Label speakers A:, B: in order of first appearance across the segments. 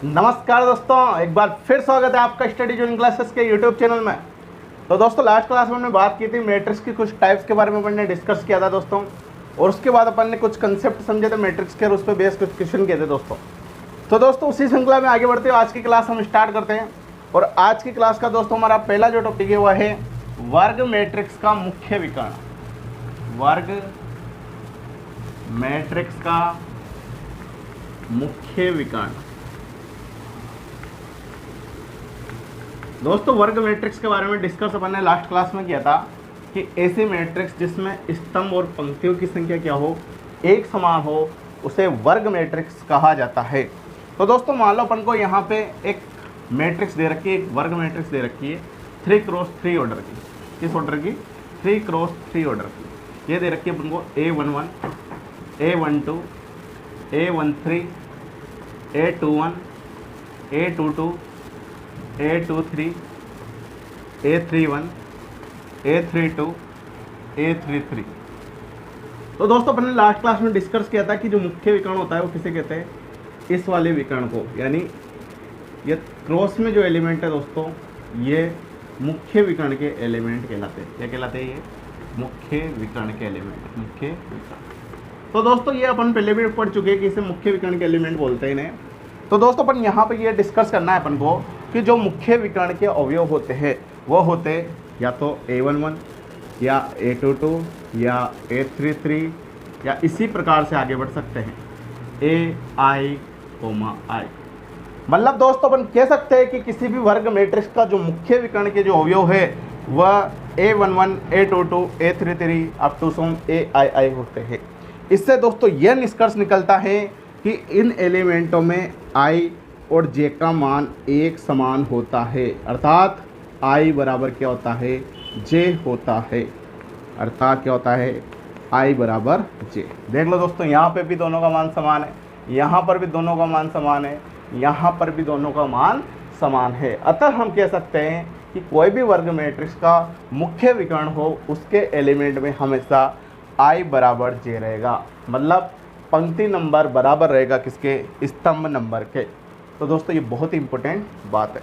A: नमस्कार दोस्तों, एक बार फिर स्वागत है आपका स्टडी जोन क्लासेस के यूट्यूब चैनल में। तो दोस्तों लास्ट क्लास में हमने बात की थी मैट्रिक्स की कुछ टाइप्स के बारे में अपन ने डिस्कस किया था दोस्तों, और उसके बाद अपन ने कुछ कंसेप्ट समझे थे मैट्रिक्स के और उस पर बेस कुछ क्वेश्चन किए थे दोस्तों। तो दोस्तों उसी श्रृंखला में आगे बढ़ते हुए आज की क्लास हम स्टार्ट करते हैं। और आज की क्लास का दोस्तों हमारा पहला जो टॉपिक है वह है वर्ग मैट्रिक्स का मुख्य विकर्ण। वर्ग मैट्रिक्स का मुख्य विकर्ण। दोस्तों वर्ग मैट्रिक्स के बारे में डिस्कस अपन ने लास्ट क्लास में किया था कि ऐसे मैट्रिक्स जिसमें स्तंभ और पंक्तियों की संख्या क्या हो, एक समान हो, उसे वर्ग मैट्रिक्स कहा जाता है। तो दोस्तों मान लो अपन को यहाँ पे एक मैट्रिक्स दे रखी है, एक वर्ग मैट्रिक्स दे रखी है 3x3 ऑर्डर की। किस ऑर्डर की? 3x3 ऑर्डर की। ये दे रखी है अपन को A11, A12, A13, A21, A22, A23, A31, A32, A33। तो दोस्तों अपन ने लास्ट क्लास में डिस्कस किया था कि जो मुख्य विकर्ण होता है वो किसे कहते हैं? इस वाले विकर्ण को, यानी ये क्रॉस में जो एलिमेंट है दोस्तों ये मुख्य विकर्ण के एलिमेंट कहलाते हैं। क्या कहलाते हैं? ये मुख्य विकर्ण के एलिमेंट, मुख्य विकर्ण। तो दोस्तों ये अपन पहले भी पढ़ चुके हैं कि इसे मुख्य विकर्ण के एलिमेंट बोलते हैं इन्हें। तो दोस्तों अपन यहाँ पे ये डिस्कस करना है अपन को कि जो मुख्य विकर्ण के अवयव होते हैं वो होते या तो A11 या A22 या A33 या इसी प्रकार से आगे बढ़ सकते हैं AI, मतलब दोस्तों अपन कह सकते हैं कि किसी भी वर्ग मैट्रिक्स का जो मुख्य विकर्ण के जो अवयव है वह A11, A22, A33 up to some AI होते हैं। इससे दोस्तों यह निष्कर्ष निकलता है कि इन एलिमेंटों में I और J का मान एक समान होता है, अर्थात I बराबर क्या होता है? J होता है। अर्थात क्या होता है? I बराबर J। देख लो दोस्तों यहाँ पे भी दोनों का मान समान है, यहाँ पर भी दोनों का मान समान है, यहाँ पर भी दोनों का मान समान है। अतः हम कह सकते हैं कि कोई भी वर्ग मैट्रिक्स का मुख्य विकर्ण हो उसके एलिमेंट में हमेशा I बराबर J रहेगा, मतलब पंक्ति नंबर बराबर रहेगा किसके? स्तंभ नंबर के। तो दोस्तों ये बहुत ही इंपॉर्टेंट बात है।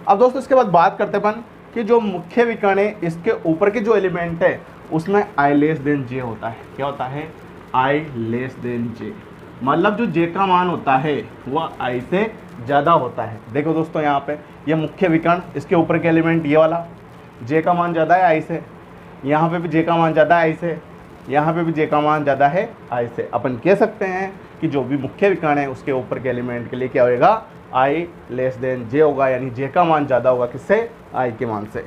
A: अब दोस्तों इसके बाद बात करते अपन कि जो मुख्य विकर्ण है इसके ऊपर के जो एलिमेंट है उसमें I लेस देन J होता है। क्या होता है? I लेस देन J, मतलब जो J का मान होता है वह I से ज़्यादा होता है। देखो दोस्तों यहाँ पे ये मुख्य विकर्ण, इसके ऊपर के एलिमेंट ये वाला J का मान ज़्यादा है I से, यहाँ पे भी J का मान ज़्यादा है I से, यहाँ पे भी J का मान ज़्यादा है I से। अपन कह सकते हैं कि जो भी मुख्य विकर्ण है उसके ऊपर के एलिमेंट के लिए क्या होगा? I लेस देन J होगा, यानी J का मान ज़्यादा होगा किससे? I के मान से।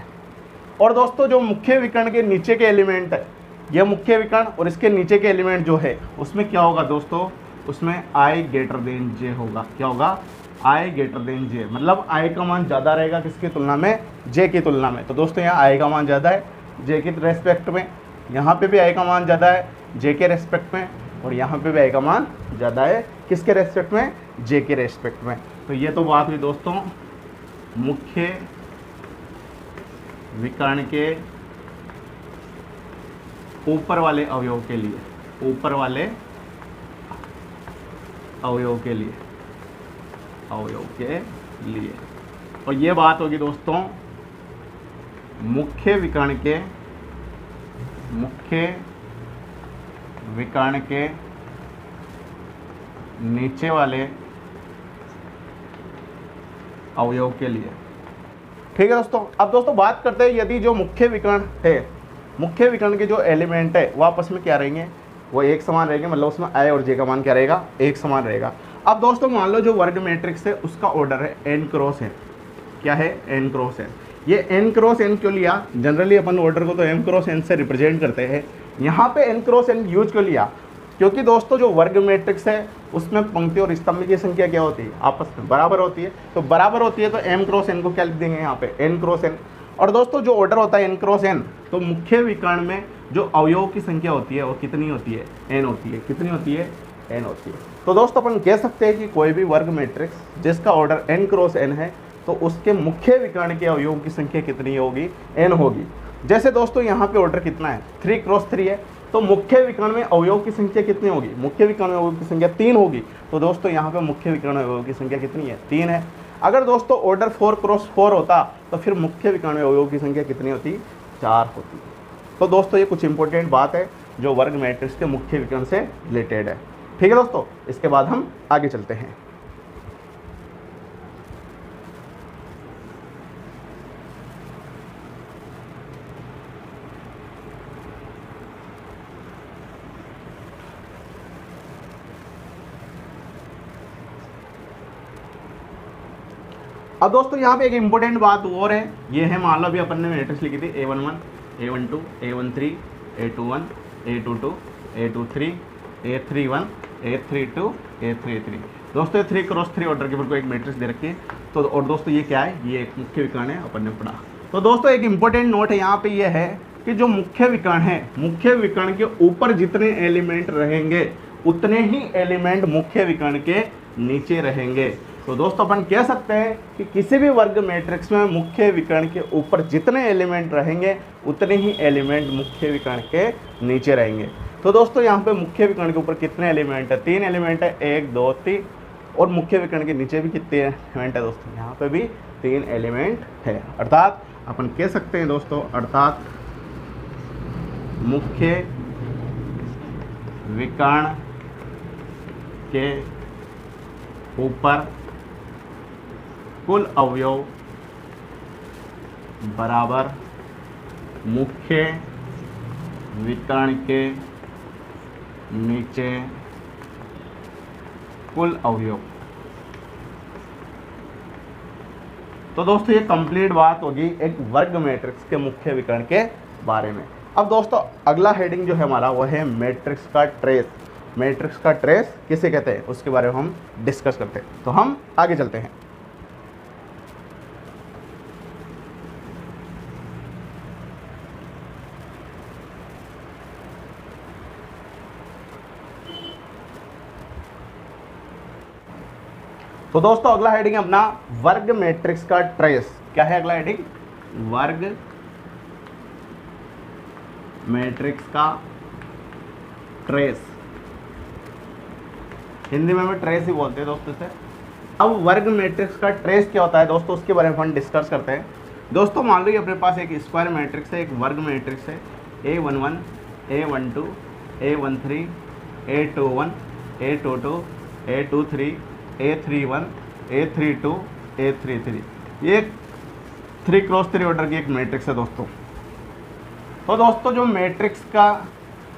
A: और दोस्तों जो मुख्य विकर्ण के नीचे के एलिमेंट है, यह मुख्य विकर्ण और इसके नीचे के एलिमेंट जो है उसमें क्या होगा दोस्तों? उसमें I ग्रेटर देन J होगा। क्या होगा? I ग्रेटर देन J, मतलब I का मान ज़्यादा रहेगा किसकी तुलना में? J की तुलना में। तो दोस्तों यहाँ I का मान ज़्यादा है J के रेस्पेक्ट में, यहाँ पे भी I का मान ज़्यादा है J के रेस्पेक्ट में, और यहाँ पे भी I का मान ज़्यादा है किसके रेस्पेक्ट में? J के रेस्पेक्ट में। तो ये तो बात हुई दोस्तों मुख्य विकर्ण के ऊपर वाले अवयव के लिए, ऊपर वाले अवयव के लिए, अवयव के लिए। और ये बात होगी दोस्तों मुख्य विकर्ण के, मुख्य विकर्ण के नीचे वाले अवयव के लिए। ठीक है दोस्तों। अब दोस्तों बात करते हैं यदि जो मुख्य विकर्ण है, मुख्य विकर्ण के जो एलिमेंट है वो आपस में क्या रहेंगे? वो एक समान रहेंगे, मतलब उसमें I और J का मान क्या रहेगा? एक समान रहेगा। अब दोस्तों मान लो जो वर्ग मैट्रिक्स है उसका ऑर्डर है n क्रॉस n। क्या है? n cross n। ये n क्रॉस n क्यों लिया? जनरली अपन ऑर्डर को तो m क्रॉस n से रिप्रेजेंट करते हैं, यहाँ पे n क्रॉस n यूज क्यों लिया? क्योंकि दोस्तों जो वर्ग मैट्रिक्स है उसमें पंक्ति और स्तंभ की संख्या क्या होती है? आपस में बराबर होती है। तो बराबर होती है तो m क्रॉस n को क्या लिख देंगे यहाँ पे? n cross n। और दोस्तों जो ऑर्डर होता है n क्रॉस n, तो मुख्य विकर्ण में जो अवयव की संख्या होती है वो कितनी होती है? n होती है। कितनी होती है? n होती है। तो दोस्तों अपन कह सकते हैं कि कोई भी वर्ग मैट्रिक्स जिसका ऑर्डर n क्रॉस n है तो उसके मुख्य विकर्ण के अवयवों की संख्या कितनी होगी? n होगी। जैसे दोस्तों यहाँ पे ऑर्डर कितना है? 3 क्रॉस 3 है, तो मुख्य विकर्ण में अवयव की संख्या कितनी होगी? मुख्य विकर्ण में अवयव की संख्या 3 होगी। तो दोस्तों यहाँ पे मुख्य विकर्ण में अवयव की संख्या कितनी है? 3 है। अगर दोस्तों ऑर्डर 4x4 होता तो फिर मुख्य विकर्ण में अवयव की संख्या कितनी होती? 4 होती। तो दोस्तों ये कुछ इंपॉर्टेंट बात है जो वर्ग मैट्रिक्स के मुख्य विकर्ण से रिलेटेड है। ठीक है दोस्तों, इसके बाद हम आगे चलते हैं। अब दोस्तों यहाँ पे एक इंपॉर्टेंट बात और है, ये है मान लो अभी अपन ने मैट्रिक्स लिखी थी A11, A12, A13, A21, A22, A23, A31, A32, A33। दोस्तों ये 3x3 ऑर्डर के ऊपर को एक मैट्रिक्स दे रखी है। तो और दोस्तों ये क्या है? ये एक मुख्य विकर्ण है, अपन ने पढ़ा। तो दोस्तों एक इंपॉर्टेंट नोट है यहाँ पे ये है कि जो मुख्य विकर्ण है, मुख्य विकर्ण के ऊपर जितने एलिमेंट रहेंगे उतने ही एलिमेंट मुख्य विकर्ण के नीचे रहेंगे। तो दोस्तों अपन कह सकते हैं कि किसी भी वर्ग मैट्रिक्स में मुख्य विकर्ण के ऊपर जितने एलिमेंट रहेंगे उतने ही एलिमेंट मुख्य विकर्ण के नीचे रहेंगे। तो दोस्तों यहाँ पे मुख्य विकर्ण के ऊपर कितने एलिमेंट है? 3 एलिमेंट है, 1 2 3। और मुख्य विकर्ण के नीचे भी कितने एलिमेंट है दोस्तों? यहाँ पे भी 3 एलिमेंट है। अर्थात अपन कह सकते हैं दोस्तों, अर्थात मुख्य विकर्ण के ऊपर कुल अवयव बराबर मुख्य विकर्ण के नीचे कुल अवयव। तो दोस्तों ये कंप्लीट बात होगी एक वर्ग मैट्रिक्स के मुख्य विकर्ण के बारे में। अब दोस्तों अगला हेडिंग जो है हमारा वो है मैट्रिक्स का ट्रेस। मैट्रिक्स का ट्रेस किसे कहते हैं उसके बारे में हम डिस्कस करते हैं। तो हम आगे चलते हैं। तो दोस्तों अगला हेडिंग है अपना वर्ग मैट्रिक्स का ट्रेस। क्या है अगला हेडिंग? वर्ग मैट्रिक्स का ट्रेस। हिंदी में हम ट्रेस ही बोलते हैं दोस्तों से। अब वर्ग मैट्रिक्स का ट्रेस क्या होता है दोस्तों उसके बारे में हम डिस्कस करते हैं। दोस्तों मान लो अपने पास एक स्क्वायर मैट्रिक्स है, एक वर्ग मैट्रिक्स है। A11, A12, A13, A21, A22, A23, A31, A32, A33। ये 3x3 ऑर्डर की एक मैट्रिक्स है दोस्तों। तो दोस्तों जो मैट्रिक्स का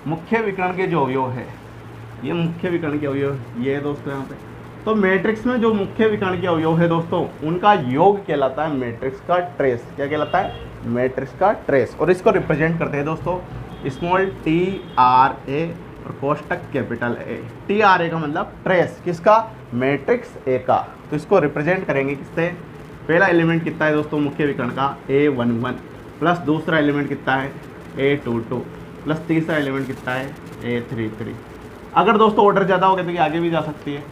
A: मुख्य विकर्ण के जो अवयव है, ये मुख्य विकर्ण के अवयव ये है दोस्तों यहाँ पे। तो मैट्रिक्स में जो मुख्य विकर्ण के अवयव है दोस्तों उनका योग कहलाता है मैट्रिक्स का ट्रेस। क्या कहलाता है? मैट्रिक्स का ट्रेस। और इसको रिप्रेजेंट करते हैं दोस्तों स्मॉल TRA और कोष्टक कैपिटल A। TRA का मतलब ट्रेस किसका? मैट्रिक्स A का। तो इसको रिप्रेजेंट करेंगे किससे? पहला एलिमेंट कितना है दोस्तों मुख्य विकर्ण का? A11 प्लस दूसरा एलिमेंट कितना है? A22 प्लस तीसरा एलिमेंट कितना है? A33। अगर दोस्तों ऑर्डर ज़्यादा हो गया तो ये आगे भी जा सकती है,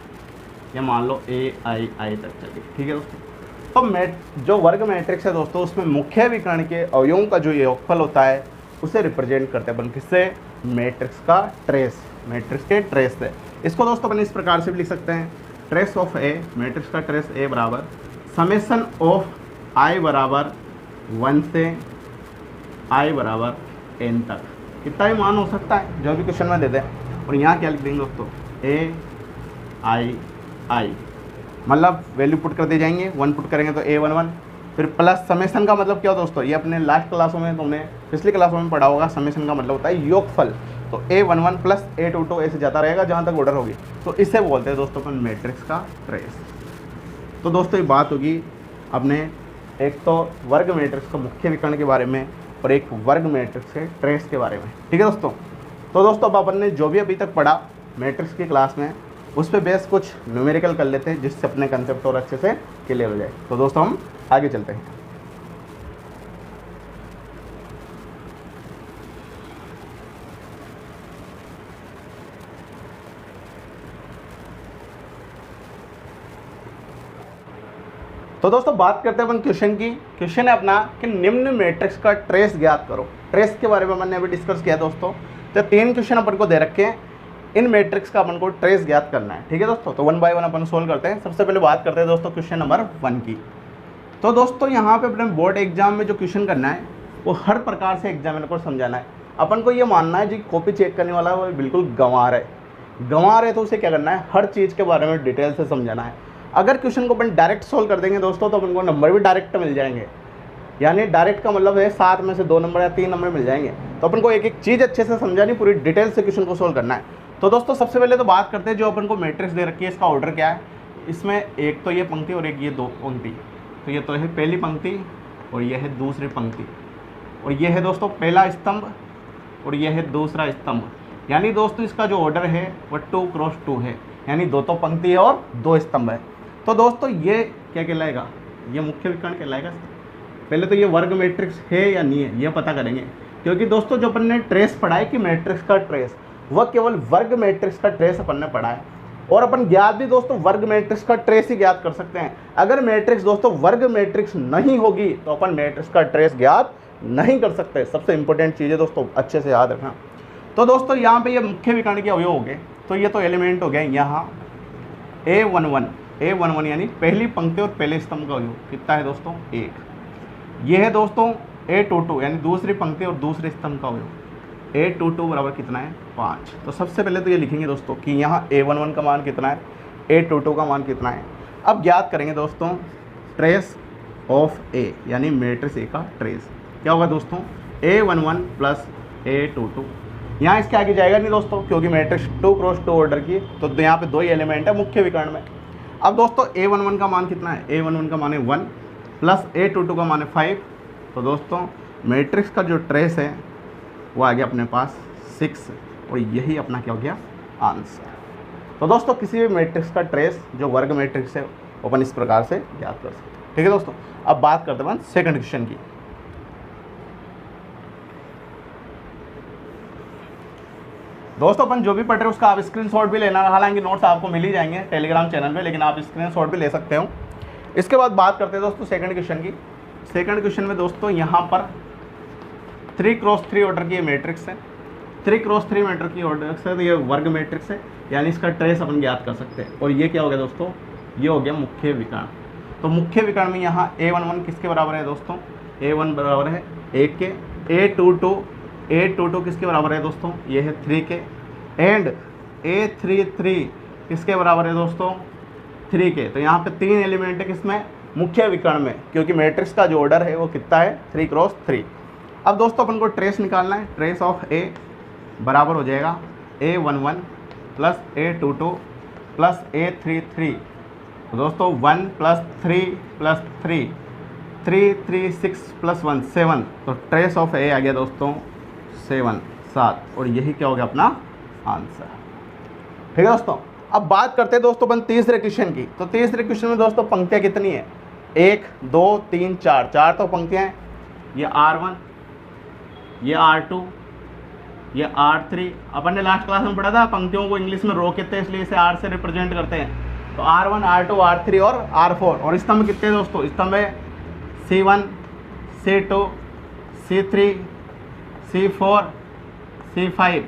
A: या मान लो AII तक चलिए। ठीक है दोस्तों। तो जो वर्ग मैट्रिक्स है दोस्तों उसमें मुख्य विकर्ण के अवयवों का जो योगफल होता है उसे रिप्रेजेंट करते हैं अपन किससे? मैट्रिक्स का ट्रेस। मैट्रिक्स के ट्रेस से इसको दोस्तों अपन इस प्रकार से भी लिख सकते हैं, ट्रेस ऑफ A, मैट्रिक्स का ट्रेस A बराबर समेसन ऑफ I बराबर 1 से I बराबर n तक। कितना ही मान हो सकता है जो भी क्वेश्चन में दे दें। और यहाँ क्या लिख देंगे दोस्तों? AII मतलब वैल्यू पुट कर दिए जाएंगे। 1 पुट करेंगे तो A11, फिर प्लस समेसन का मतलब क्या होता है दोस्तों? ये अपने लास्ट क्लासों में तुमने पिछली क्लासों में पढ़ा होगा। समेसन का मतलब होता है योगफल। तो A11 प्लस A22 ऐसे जाता रहेगा जहाँ तक ऑर्डर होगी। तो इससे बोलते हैं दोस्तों अपन मैट्रिक्स का ट्रेस। तो दोस्तों ये बात होगी अपने एक तो वर्ग मैट्रिक्स का मुख्य विकर्ण के बारे में और एक वर्ग मैट्रिक्स के ट्रेस के बारे में। ठीक है दोस्तों। तो दोस्तों अब अपन ने जो भी अभी तक पढ़ा मैट्रिक्स की क्लास में उस पर बेस कुछ न्यूमेरिकल कर लेते हैं जिससे अपने कंसेप्ट और अच्छे से क्लियर हो जाए। तो दोस्तों हम आगे चलते हैं। तो दोस्तों बात करते हैं अपन क्वेश्चन की। क्वेश्चन है अपना कि निम्न मैट्रिक्स का ट्रेस ज्ञात करो। ट्रेस के बारे में मैंने अभी डिस्कस किया दोस्तों तो 3 क्वेश्चन अपन को दे रखे हैं, इन मैट्रिक्स का अपन को ट्रेस ज्ञात करना है। ठीक है दोस्तों, तो 1 बाय 1 अपन सोल्व करते हैं। सबसे पहले बात करते हैं दोस्तों क्वेश्चन नंबर 1 की। तो दोस्तों यहाँ पे अपने बोर्ड एग्जाम में जो क्वेश्चन करना है वो हर प्रकार से एग्जामिनर को समझाना है। अपन को ये मानना है जी कॉपी चेक करने वाला वो बिल्कुल गंवार है तो उसे क्या करना है, हर चीज़ के बारे में डिटेल से समझाना है। अगर क्वेश्चन को अपन डायरेक्ट सोल्व कर देंगे दोस्तों तो अपन को नंबर भी डायरेक्ट मिल जाएंगे, यानी डायरेक्ट का मतलब है 7 में से 2 नंबर या 3 नंबर मिल जाएंगे। तो अपन को एक एक चीज़ अच्छे से समझानी, पूरी डिटेल से क्वेश्चन को सोल्व करना है। तो दोस्तों सबसे पहले तो बात करते हैं जो अपन को मैट्रिक्स दे रखी है इसका ऑर्डर क्या है। इसमें एक तो ये पंक्ति और एक ये 2 पंक्ति, तो ये तो है पहली पंक्ति और ये है दूसरी पंक्ति, और ये है दोस्तों पहला स्तंभ और ये है दूसरा स्तंभ। यानी दोस्तों इसका जो ऑर्डर है वो 2 क्रॉस 2 है, यानी 2 तो पंक्ति है और 2 स्तंभ है। तो दोस्तों ये क्या कहलाएगा, ये मुख्य विकर्ण कहलाएगा। पहले तो ये वर्ग मैट्रिक्स है या नहीं है ये पता करेंगे, क्योंकि दोस्तों जो अपन ने ट्रेस पढ़ा है कि मैट्रिक्स का ट्रेस, वह केवल वर्ग मैट्रिक्स का ट्रेस अपन ने पढ़ा है। और अपन ज्ञात भी दोस्तों वर्ग मैट्रिक्स का ट्रेस ही ज्ञात कर सकते हैं। अगर मैट्रिक्स दोस्तों वर्ग मैट्रिक्स नहीं होगी तो अपन मैट्रिक्स का ट्रेस ज्ञात नहीं कर सकते। सबसे इंपॉर्टेंट चीज़ है दोस्तों, अच्छे से याद रखना। तो दोस्तों यहाँ पे ये मुख्य विकर्ण के अवयव हो गए, तो ये तो एलिमेंट हो गए यहाँ A11 यानी पहली पंक्ति और पहले स्तंभ का अवयव कितना है दोस्तों 1। ये है दोस्तों A22 यानी दूसरी पंक्ति और दूसरे स्तंभ का अवयव, A22 बराबर कितना है 5। तो सबसे पहले तो ये लिखेंगे दोस्तों कि यहाँ A11 का मान कितना है, A22 का मान कितना है। अब ज्ञात करेंगे दोस्तों ट्रेस ऑफ A यानी मैट्रिक्स A का ट्रेस क्या होगा दोस्तों, A11 प्लस A22। यहाँ इसके आगे जाएगा नहीं दोस्तों, क्योंकि मैट्रिक्स 2 क्रॉस 2 ऑर्डर की, तो यहाँ पे 2 ही एलिमेंट है मुख्य विकर्ण में। अब दोस्तों A11 का मान कितना है, A11 का मान है 1 प्लस A22 का मान है 5। तो दोस्तों मैट्रिक्स का जो ट्रेस है वो आ गया अपने पास 6, और यही अपना क्या हो गया आंसर। तो दोस्तों किसी भी मैट्रिक्स का ट्रेस जो वर्ग मैट्रिक्स है वो अपन इस प्रकार से याद कर सकते हैं। ठीक है दोस्तों, अब बात करते हैं सेकंड क्वेश्चन की। दोस्तों अपन जो भी पढ़ रहे हैं उसका आप स्क्रीनशॉट भी लेना, हालांकि नोट्स आपको मिल ही जाएंगे टेलीग्राम चैनल पे, लेकिन आप स्क्रीनशॉट भी ले सकते हो। इसके बाद बात करते हैं दोस्तों सेकंड क्वेश्चन की। सेकंड क्वेश्चन में दोस्तों यहाँ पर 3 क्रॉस 3 ऑर्डर की मैट्रिक्स है, 3 क्रॉस 3 मैट्रिक्स की ऑर्डर है, तो ये वर्ग मैट्रिक्स है, यानी इसका ट्रेस अपन ज्ञात कर सकते हैं। और ये क्या हो गया दोस्तों, ये हो गया मुख्य विकर्ण। तो मुख्य विकर्ण में यहाँ A11 किसके बराबर है दोस्तों, A1 बराबर है 1 के, A22 किसके बराबर है दोस्तों, ये है 3 के, एंड A33 किसके बराबर है दोस्तों 3 के। तो यहाँ पे 3 एलिमेंट है किसमें, मुख्य विकर्ण में, क्योंकि मैट्रिक्स का जो ऑर्डर है वो कितना है 3 क्रॉस 3। अब दोस्तों अपन को ट्रेस निकालना है, ट्रेस ऑफ A बराबर हो जाएगा A11 plus A22 plus A33। तो दोस्तों 1 प्लस 3 प्लस 3 3 3 6 प्लस 1 7। तो ट्रेस ऑफ A आ गया दोस्तों 7, और यही क्या हो गया अपना आंसर। ठीक है दोस्तों, अब बात करते हैं दोस्तों अपन तीसरे क्वेश्चन की। तो तीसरे क्वेश्चन में दोस्तों पंक्तियाँ कितनी है, 1 2 3 4 तो पंक्तियाँ हैं। ये R1, ये R2, ये R3। अपन ने लास्ट क्लास में पढ़ा था पंक्तियों को इंग्लिश में रो कहते हैं, इसलिए इसे R से रिप्रेजेंट करते हैं। तो R1 R2 R3 और R4। और स्तंभ कितने दोस्तों, स्तंभ है C1 C2 C3 C4 C5।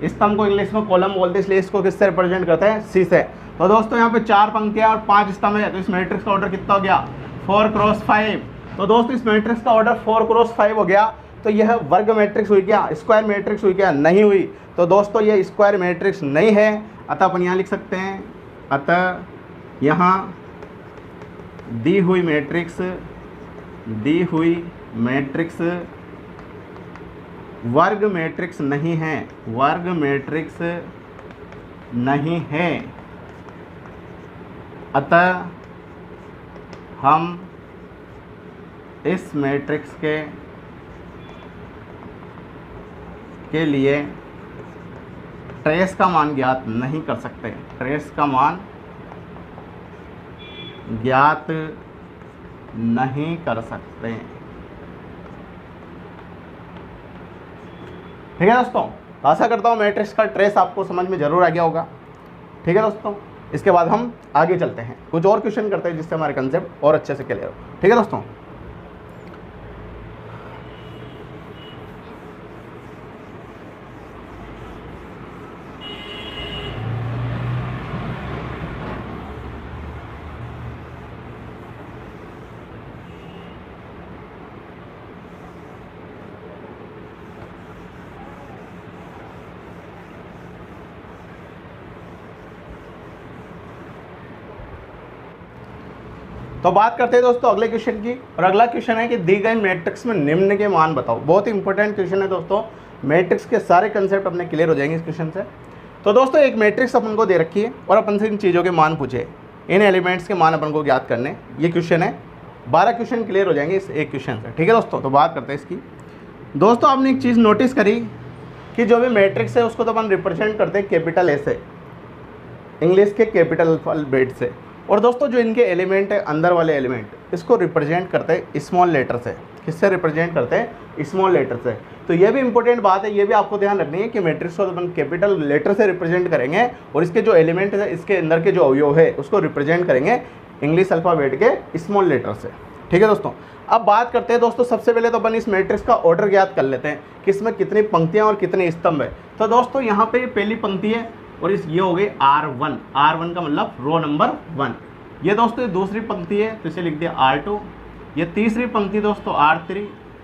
A: स्तंभ को इंग्लिश में कॉलम बोलते हैं, इसलिए इसको किससे रिप्रेजेंट करते हैं, C से। तो दोस्तों यहाँ पे 4 पंक्तियाँ और 5 स्तंभ है, तो इस मैट्रिक्स का ऑर्डर कितना हो गया 4 क्रॉस 5। तो दोस्तों इस मैट्रिक्स का ऑर्डर 4 क्रॉस 5 हो गया। तो यह वर्ग मैट्रिक्स हुई क्या, स्क्वायर मैट्रिक्स हुई क्या, नहीं हुई। तो दोस्तों ये स्क्वायर मैट्रिक्स नहीं है, अतः अपन यहाँ लिख सकते हैं, अतः यहाँ दी हुई मैट्रिक्स वर्ग मैट्रिक्स नहीं है, वर्ग मैट्रिक्स नहीं है। अतः हम इस मैट्रिक्स के लिए ट्रेस का मान ज्ञात नहीं कर सकते, ट्रेस का मान ज्ञात नहीं कर सकते। ठीक है दोस्तों, आशा करता हूँ मैट्रिक्स का ट्रेस आपको समझ में जरूर आ गया होगा। ठीक है दोस्तों, इसके बाद हम आगे चलते हैं, कुछ और क्वेश्चन करते हैं जिससे हमारे कंसेप्ट और अच्छे से क्लियर हो। ठीक है दोस्तों, तो बात करते हैं दोस्तों अगले क्वेश्चन की, और अगला क्वेश्चन है कि दी गई मैट्रिक्स में निम्न के मान बताओ। बहुत ही इंपॉर्टेंट क्वेश्चन है दोस्तों, मैट्रिक्स के सारे कंसेप्ट अपने क्लियर हो जाएंगे इस क्वेश्चन से। तो दोस्तों एक मैट्रिक्स अपन को दे रखी है और अपन से इन चीज़ों के मान पूछे, इन एलिमेंट्स के मान अपन को ज्ञात करने, ये क्वेश्चन है। 12 क्वेश्चन क्लियर हो जाएंगे इस एक क्वेश्चन से, ठीक है दोस्तों। तो बात करते हैं इसकी। दोस्तों आपने एक चीज़ नोटिस करी कि जो भी मैट्रिक्स है उसको तो अपन रिप्रेजेंट करते हैं कैपिटल ए से, इंग्लिश के कैपिटल अल्फाबेट से, और दोस्तों जो इनके एलिमेंट है अंदर वाले एलिमेंट, इसको रिप्रेजेंट करते हैं स्मॉल लेटर से। किससे रिप्रेजेंट करते हैं? स्मॉल लेटर से। तो ये भी इंपॉर्टेंट बात है, ये भी आपको ध्यान रखनी है कि मैट्रिक्स को अपन कैपिटल लेटर से रिप्रेजेंट करेंगे और इसके जो एलिमेंट है, इसके अंदर के जो अवयव है उसको रिप्रेजेंट करेंगे इंग्लिश अल्फाबेट के स्मॉल लेटर से, ठीक है दोस्तों। अब बात करते हैं दोस्तों, सबसे पहले तो अपन इस मैट्रिक्स का ऑर्डर ज्ञात कर लेते हैं कि इसमें कितनी पंक्तियाँ और कितने स्तंभ है। तो दोस्तों यहाँ पे पहली पंक्ति है और ये हो गई R1, R1 का मतलब रो नंबर 1। ये दोस्तों ये दूसरी पंक्ति है तो इसे लिख दिया R2। ये तीसरी पंक्ति दोस्तों R3।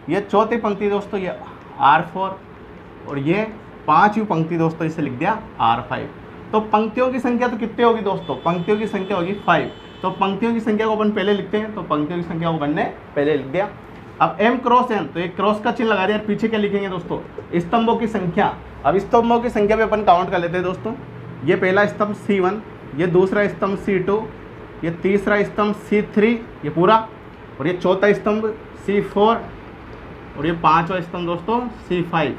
A: ये चौथी पंक्ति दोस्तों ये R4, और ये पांचवी पंक्ति दोस्तों इसे लिख दिया R5। तो पंक्तियों की संख्या तो कितनी होगी दोस्तों? पंक्तियों की संख्या होगी 5। तो पंक्तियों की संख्या को अपन पहले लिखते हैं, तो पंक्तियों की संख्या को अपन ने पहले लिख दिया। अब M क्रॉस N, तो एक क्रॉस का चिन्ह लगा दिया, पीछे क्या लिखेंगे दोस्तों? स्तंभों की संख्या। अब स्तंभों की संख्या पे अपन काउंट कर लेते हैं दोस्तों। ये पहला स्तंभ C1, ये दूसरा स्तंभ C2, ये तीसरा स्तंभ C3, ये पूरा, और ये चौथा स्तंभ C4, और ये पांचवा स्तंभ दोस्तों C5।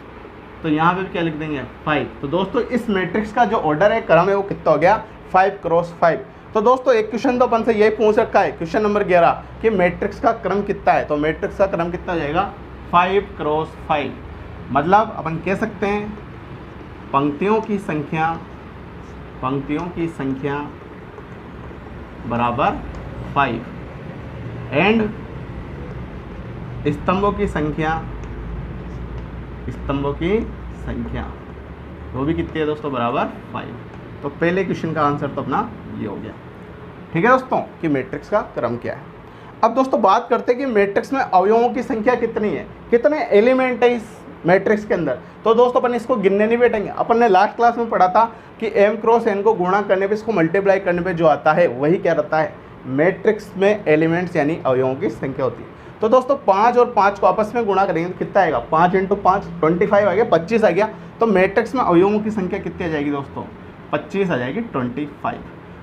A: तो यहाँ पे भी क्या लिख देंगे? 5। तो दोस्तों इस मैट्रिक्स का जो ऑर्डर है, क्रम है, वो कितना हो गया? 5 क्रॉस 5। तो दोस्तों एक क्वेश्चन तो अपन से यही पूछ रखा है, क्वेश्चन नंबर 11, कि मैट्रिक्स का क्रम कितना है। तो मैट्रिक्स का क्रम कितना हो जाएगा? 5 क्रॉस 5। मतलब अपन कह सकते हैं पंक्तियों की संख्या बराबर 5 एंड स्तंभों की संख्या वो भी कितनी है दोस्तों? बराबर 5। तो पहले क्वेश्चन का आंसर तो अपना ये हो गया, ठीक है दोस्तों, कि मैट्रिक्स का क्रम क्या है। अब दोस्तों बात करते हैं कि मैट्रिक्स में अवयवों की संख्या कितनी है, कितने एलिमेंट है इस मैट्रिक्स के अंदर। तो दोस्तों अपन इसको गिनने नहीं बैठेंगे, अपन ने लास्ट क्लास में पढ़ा था कि M क्रॉस N को गुणा करने पे, इसको मल्टीप्लाई करने पे जो आता है वही क्या रहता है? मैट्रिक्स में एलिमेंट्स यानी अवयवों की संख्या होती है। तो दोस्तों 5 और 5 को आपस में गुणा करेंगे तो कितना आएगा? 5 × 5 25 आ गया, 25 आ गया। तो मैट्रिक्स में अवयवों की संख्या कितनी आ जाएगी दोस्तों? 25 आ जाएगी, 25।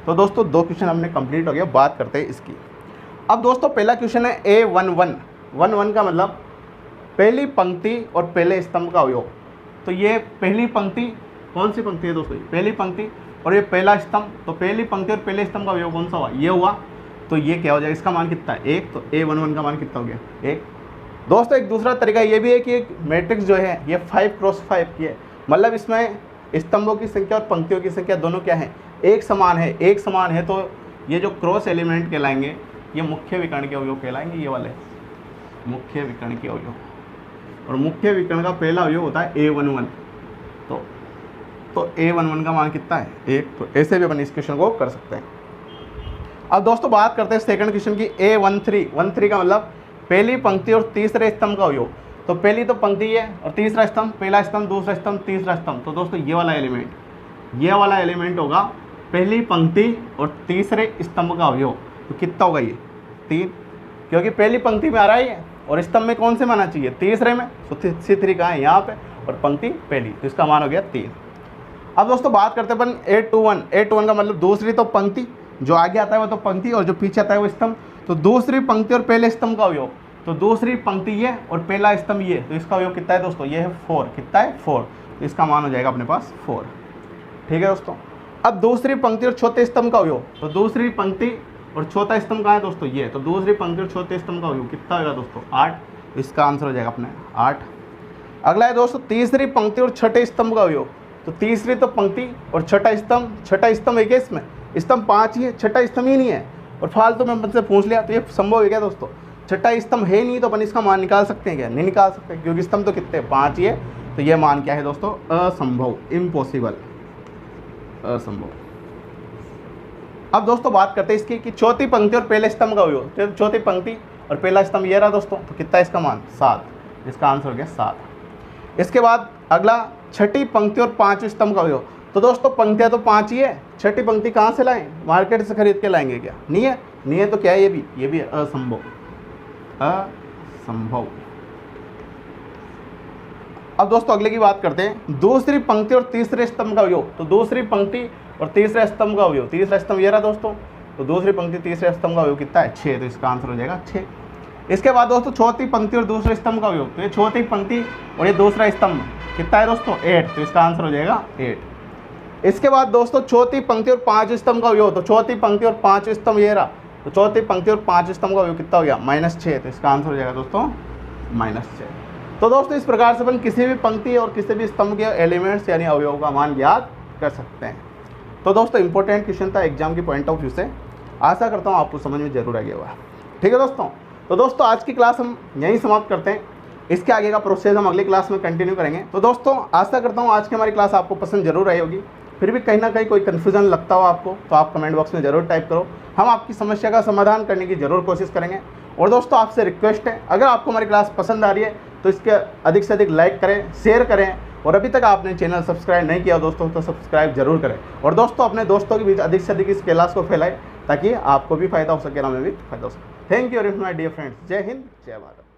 A: तो दोस्तों 2 क्वेश्चन हमने कंप्लीट हो गया। बात करते हैं इसकी। अब दोस्तों पहला क्वेश्चन है A11। 11 का मतलब पहली पंक्ति और पहले स्तंभ का अवयव। तो ये पहली पंक्ति, कौन सी पंक्ति है दोस्तों? पहली पंक्ति, और ये पहला स्तंभ। तो पहली पंक्ति और पहले स्तंभ का अवयव कौन सा हुआ? ये हुआ। तो ये क्या हो जाएगा? इसका मान कितना है? 1। तो A11 का मान कितना हो गया? 1। दोस्तों एक दूसरा तरीका ये भी है कि मैट्रिक्स जो है ये 5 क्रॉस 5 की है, मतलब इसमें स्तंभों की संख्या और पंक्तियों की संख्या दोनों क्या है? एक समान है। तो ये जो क्रॉस एलिमेंट कहलाएंगे ये मुख्य विकर्ण के अवयव कहलाएंगे, ये वाले मुख्य विकर्ण के अवयव। और मुख्य विकर्ण का पहला अवयव होता है A11। तो A11 का मान कितना है? 1। तो ऐसे भी अपन इस क्वेश्चन को कर सकते हैं। अब दोस्तों बात करते हैं सेकंड क्वेश्चन की। A13 का मतलब पहली पंक्ति और तीसरे स्तंभ का अवयव। तो पहली तो पंक्ति है और तीसरा स्तंभ, पहला स्तंभ, दूसरा स्तंभ, तीसरा स्तंभ। तो दोस्तों ये वाला एलिमेंट होगा पहली पंक्ति और तीसरे स्तंभ का अवयव। तो कितना होगा ये? 3, क्योंकि पहली पंक्ति में आ रहा है और स्तंभ में कौन से माना चाहिए? तीसरे में। तो C3 कहाँ है? यहाँ पे, और पंक्ति पहली, तो इसका मान हो गया 3। अब दोस्तों बात करते हैं अपन A21 का मतलब दूसरी तो पंक्ति, जो आगे आता है वो तो पंक्ति, और जो पीछे आता है वो स्तंभ। तो दूसरी पंक्ति और पहले स्तंभ का अवयव। तो दूसरी पंक्ति ये और पहला स्तंभ ये, तो इसका अवयव कितना है दोस्तों? ये है 4। कितना है? 4। तो इसका मान हो जाएगा अपने पास 4, ठीक है दोस्तों। अब दूसरी पंक्ति और चौथे स्तंभ का अवयव। तो दूसरी पंक्ति और चौथा स्तंभ कहाँ है दोस्तों? ये। तो दूसरी पंक्ति और चौथे स्तंभ का अवयव कितना होगा दोस्तों? 8। तो इसका आंसर हो जाएगा अपने 8। अगला है दोस्तों तीसरी पंक्ति और छठे स्तंभ का अवयव। तो तीसरी तो पंक्ति और छठा स्तंभ एक है, इसमें स्तंभ 5 ही है, छठा स्तंभ ही नहीं है। और फालतू में मुझसे पूछ लिया तो ये संभव है क्या दोस्तों? छठा स्तंभ है नहीं, तो अपन इसका मान निकाल सकते हैं क्या? नहीं निकाल सकते, क्योंकि स्तंभ तो कितने? 5 ही है। तो ये मान क्या है दोस्तों? असंभव, इम्पॉसिबल, असंभव। अब दोस्तों बात करते हैं इसकी कि चौथी पंक्ति और पहले स्तंभ का अवयव। तो चौथी पंक्ति और पहला स्तंभ ये रहा दोस्तों। तो कितना है इसका मान? 7। इसका आंसर हो गया 7। इसके बाद अगला छठी पंक्ति और पांचवें स्तंभ का अवयव। तो दोस्तों पंक्तियाँ तो 5 ही है, छठी पंक्ति कहाँ से लाएं? मार्केट से खरीद के लाएंगे क्या? नहीं है, नहीं है तो क्या है? ये भी असंभव, असंभव। अब दोस्तों अगले की बात करते हैं, दूसरी पंक्ति और तीसरे स्तंभ का अवयव। तो दूसरी पंक्ति और तीसरे स्तंभ का अवयव, तीसरा स्तंभ ये रहा दोस्तों, तो दूसरी पंक्ति तीसरे स्तंभ का अवयव कितना है? 6, तो इसका आंसर हो जाएगा 6। इसके बाद दोस्तों चौथी पंक्ति और दूसरे स्तंभ का अवयव, तो ये चौथी पंक्ति और ये दूसरा स्तंभ कितना है दोस्तों? 8, तो इसका आंसर हो जाएगा 8। इसके बाद दोस्तों चौथी पंक्ति और 5 स्तंभ का अवयव, तो चौथी पंक्ति और 5 स्तंभ ये रहा, तो चौथी पंक्ति और 5 स्तंभ का अवयव कितना हो गया? -6, तो इसका आंसर हो जाएगा दोस्तों -6। तो दोस्तों इस प्रकार से अपन किसी भी पंक्ति और किसी भी स्तंभ के एलिमेंट्स यानी अवयव का मान ज्ञात कर सकते हैं। तो दोस्तों इंपॉर्टेंट क्वेश्चन था एग्जाम की पॉइंट ऑफ व्यू से, आशा करता हूँ आपको समझ में जरूर आ गया होगा। ठीक है दोस्तों, तो दोस्तों आज की क्लास हम यहीं समाप्त करते हैं, इसके आगे का प्रोसेस हम अगली क्लास में कंटिन्यू करेंगे। तो दोस्तों आशा करता हूँ आज की हमारी क्लास आपको पसंद जरूर आई होगी। फिर भी कहीं ना कहीं कोई कन्फ्यूजन लगता हो आपको तो आप कमेंट बॉक्स में जरूर टाइप करो, हम आपकी समस्या का समाधान करने की जरूर कोशिश करेंगे। और दोस्तों आपसे रिक्वेस्ट है, अगर आपको हमारी क्लास पसंद आ रही है तो इसके अधिक से अधिक लाइक करें, शेयर करें, और अभी तक आपने चैनल सब्सक्राइब नहीं किया दोस्तों तो सब्सक्राइब जरूर करें। और दोस्तों अपने दोस्तों के बीच अधिक से अधिक इस क्लास को फैलाएं ताकि आपको भी फायदा हो सके और हमें भी फायदा हो सके। Thank you very much my dear friends. जय हिंद, जय भारत।